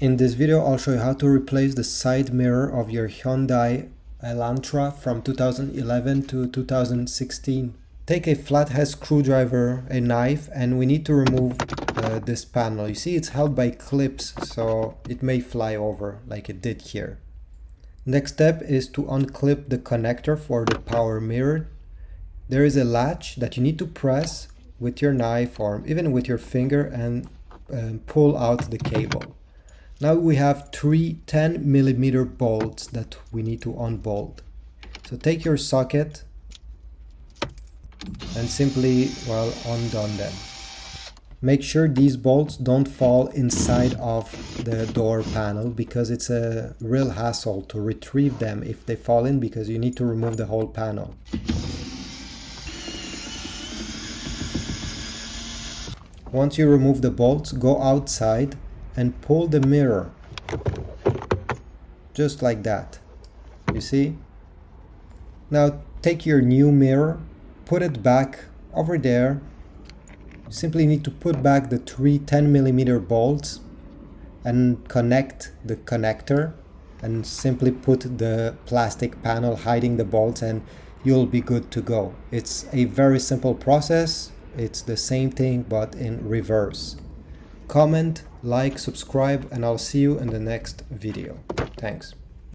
In this video, I'll show you how to replace the side mirror of your Hyundai Elantra from 2011 to 2016. Take a flathead screwdriver, a knife, and we need to remove this panel. You see it's held by clips, so it may fly over like it did here. Next step is to unclip the connector for the power mirror. There is a latch that you need to press with your knife or even with your finger and pull out the cable. Now we have three 10mm bolts that we need to unbolt. So take your socket and simply, undone them. Make sure these bolts don't fall inside of the door panel because it's a real hassle to retrieve them if they fall in, because you need to remove the whole panel. Once you remove the bolts, go outside and pull the mirror, just like that. You see? Now take your new mirror, put it back over there. You simply need to put back the three 10mm bolts and connect the connector, and simply put the plastic panel hiding the bolts, and you'll be good to go. It's a very simple process. It's the same thing but in reverse. Comment, like, subscribe, and I'll see you in the next video. Thanks.